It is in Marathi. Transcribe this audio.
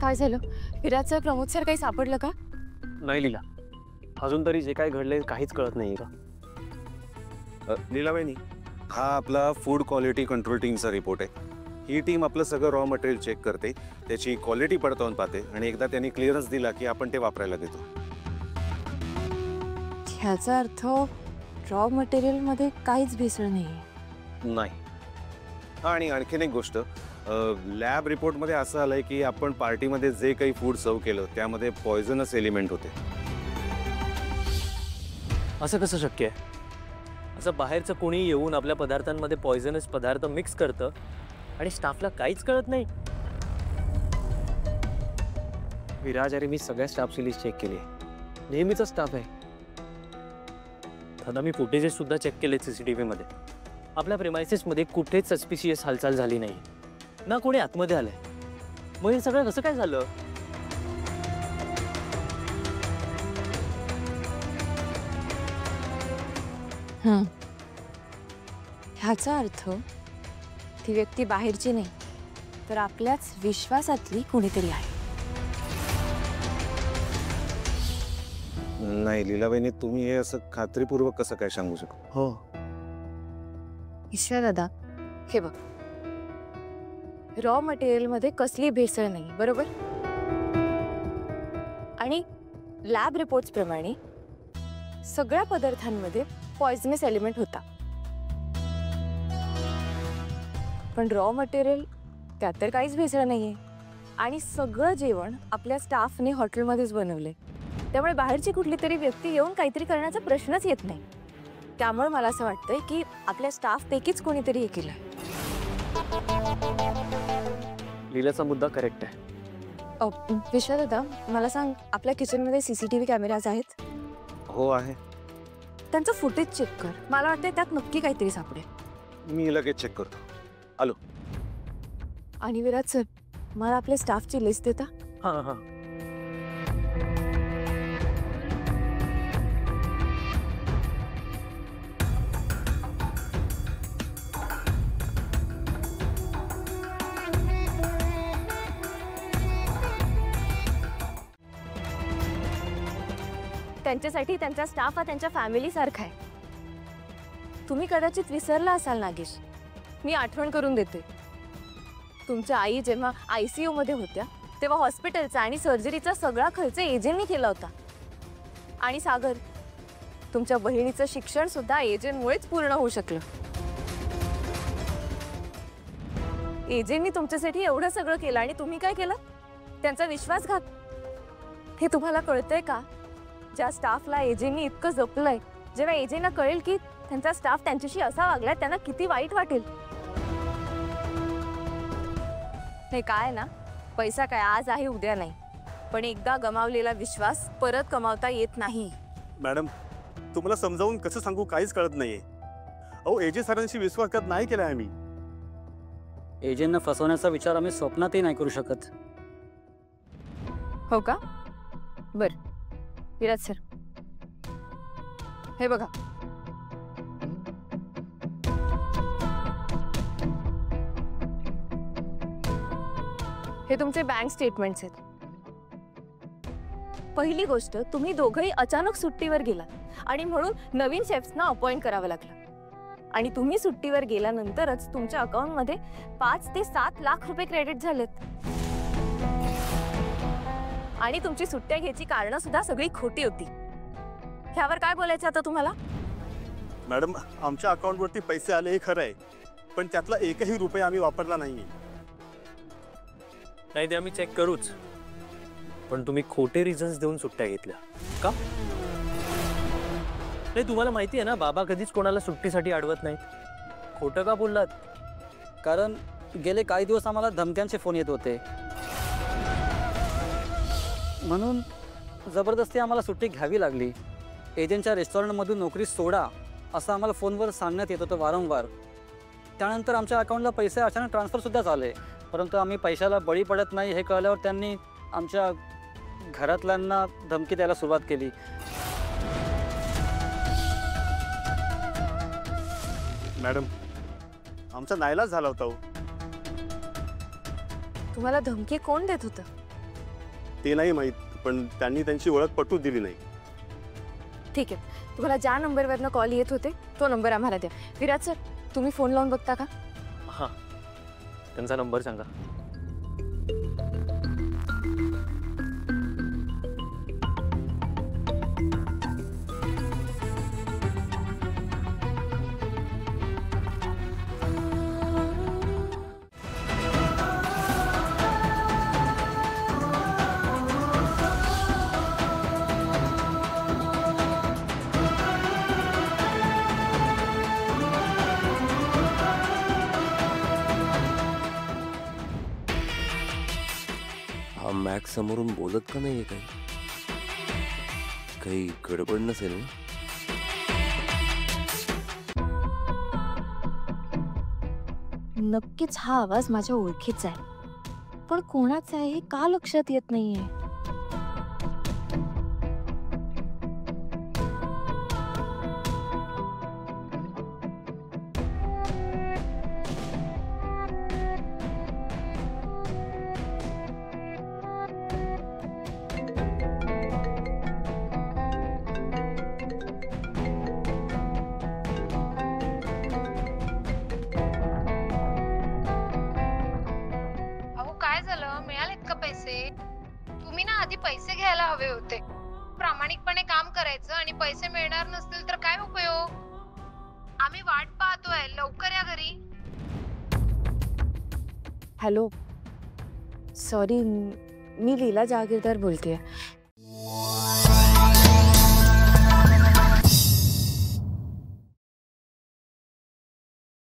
काय झालं? विराज सर, प्रमोद सर काही सापडलं का? नाही लीला, अजून तरी जे काय घडलंय काहीच कळत नाहीये का? लीलाबाईनी, हा आपला फूड क्वालिटी कंट्रोल टीमचा रिपोर्ट आहे. ही टीम आपलं सगळं रॉ मटेरियल चेक करते, त्याची क्वालिटी पडताळून पाहते आणि एकदा त्यांनी क्लिअरन्स दिला की आपण ते वापरायला देतो. ह्याचा अर्थ रॉ मटेरियलमध्ये काहीच भेसळ नाही. नाही. आणि आणखीन एक गोष्ट, लॅब रिपोर्टमध्ये असं आलंय की आपण पार्टीमध्ये जे काही फूड सर्व केलं त्यामध्ये पॉयझनस एलिमेंट होते. असं कसं शक्य आहे? असं बाहेरचं कोणी येऊन आपल्या पदार्थांमध्ये पॉयझनस पदार्थ मिक्स करतं आणि स्टाफला काहीच कळत नाही? विराज, अरे मी सगळ्या स्टाफची लिस्ट चेक केली आहे, नेहमीचा स्टाफ आहे. दादा, मी फुटेजेस सुद्धा चेक केले CCTV मध्ये. आपल्या प्रेमायसेसमध्ये कुठेच सस्पिशियस हालचाल झाली नाही ना, कोणी आतमध्ये आलंय. मग हे सगळं कसं काय झालं? ह्याचा अर्थ ती व्यक्ती बाहेरची नाही, तर आपल्याच विश्वासातली कोणीतरी आहे. नाही लीलाबाईंनी, तुम्ही हे असं खात्रीपूर्वक कसं काय सांगू शकता? हो, ईश्वर दादा, हे बघ, रॉ मटेरियलमध्ये कसली भेसळ नाही, बरोबर? आणि लॅब रिपोर्ट्स प्रमाणे सगळ्या पदार्थांमध्ये पॉयझनस एलिमेंट होता. पण रॉ मटेरियल त्यात तर काहीच भेसळ नाहीये. आणि सगळं जेवण आपल्या स्टाफने हॉटेलमध्येच बनवलंय, त्यामुळे बाहेरची कुठली तरी व्यक्ती येऊन काहीतरी करण्याचा प्रश्नच येत नाही. त्यामुळे मला असं वाटतंय की आपल्या स्टाफपैकीच कोणीतरी हे केलंय. लीलाचा मुद्दा करेक्ट आहे. विश्वा दादा, मला सांग, आपल्या किचनमध्ये CCTV कॅमेराज आहेत? हो आहे. त्यांचं फुटेज चेक कर. मला वाटतंय त्यात नक्की काहीतरी सापडेल. मी लगेच चेक करतो. आलो. आणि विराज सर, मला आपल्या स्टाफची लिस्ट देता? हां हां. त्यांच्यासाठी त्यांचा स्टाफ हा त्यांच्या फॅमिली सारखा आहे. तुम्ही कदाचित विसरला असाल नागेश, मी आठवण करून देते. तुमच्या आई जेव्हा ICU मध्ये होत्या तेव्हा हॉस्पिटलचा आणि सर्जरीचा सगळा खर्च एजंटनी केला होता. आणि सागर, तुमच्या बहिणीचं शिक्षण सुद्धा एजंटमुळेच पूर्ण होऊ शकलं. एजंटनी तुमच्यासाठी एवढं सगळं केलं आणि तुम्ही काय केलं? त्यांचा विश्वासघात. हे तुम्हाला कळतंय का? ज्या स्टाफला एजंटनी इतकं जपलंय, जेव्हा एजंटना कळेल की त्यांचा स्टाफ त्यांच्याशी असा वागलाय, त्यांना किती वाईट वाटेल. हे काय ना, पैसा काय आज आहे उद्या नाही, पण एकदा गमावलेला विश्वास परत कमावता येत नाही. मॅडम, तुम्हाला समजावून कसं सांगू काहीच कळत नाहीये. अहो, एजंट सरांशी विश्वासघात नाही केलाय आम्ही. एजंटना फसवण्याचा विचार आम्ही स्वप्नातही नाही करू शकत. हो का? बर विराज सर, हे बघा, हे तुमचे बँक स्टेटमेंट्स आहेत. पहिली गोष्ट, तुम्ही दोघंही अचानक सुट्टीवर गेलात आणि म्हणून नवीन शेफ्सना अपॉइंट करावं लागलं. आणि तुम्ही सुट्टीवर गेल्यानंतरच तुमच्या अकाउंटमध्ये 5 ते 7 लाख रुपये क्रेडिट झालेत. आणि तुमची सुट्ट्या घ्यायची कारणं सुद्धा सगळी खोटी होती. ह्यावर काय बोलायचं आता तुम्हाला? मॅडम, आमच्या अकाउंटवरती पैसे आले हे खरं आहे, पण त्यातला एकही रुपया आम्ही वापरला नाहीये. नाही, ते आम्ही चेक करूच, पण तुम्ही खोटे रिझन्स देऊन सुट्ट्या घेतल्या का? नाही, तुम्हाला माहिती आहे ना, बाबा कधीच कोणाला सुट्टीसाठी अडवत नाहीत. खोटं का बोललात? कारण गेले काही दिवस आम्हाला धमक्यांचे फोन येत होते, म्हणून जबरदस्ती आम्हाला सुट्टी घ्यावी लागली. एजंटच्या रेस्टॉरंटमधून नोकरी सोडा असं आम्हाला फोनवर सांगण्यात येत होतं वारंवार. त्यानंतर आमच्या अकाउंटला पैसे अचानक ट्रान्सफरसुद्धा झाले, परंतु आम्ही पैशाला बळी पडत नाही हे कळल्यावर त्यांनी आमच्या घरातल्यांना धमकी द्यायला सुरुवात केली. मॅडम, आमचा नाईलाज झाला होता. तुम्हाला धमकी कोण देत होतं? ते नाही माहीत, पण त्यांनी त्यांची ओळख पटू दिली नाही. ठीक आहे, तुम्हाला ज्या नंबरवरनं कॉल येत होते तो नंबर आम्हाला द्या. विराज सर, तुम्ही फोन लावून बघता का? हां, त्यांचा नंबर सांगा. हा मॅक्स समोरून बोलत का नाहीये काही? काही गडबड नसेल ना? नक्कीच हा आवाज माझ्या ओळखीचा आहे, पण कोणाचा आहे हे का लक्षात येत नाहीये? अहो काय झालं, मिळालेत का पैसे? तुम्ही ना आधी पैसे घ्यायला हवे होते. प्रामाणिकपणे काम करायचं आणि पैसे मिळणार नसतील तर काय उपयोग? आम्ही वाट पाहतोय, लवकर या घरी. हॅलो, सॉरी, मी लीला जहागीरदार बोलतेय.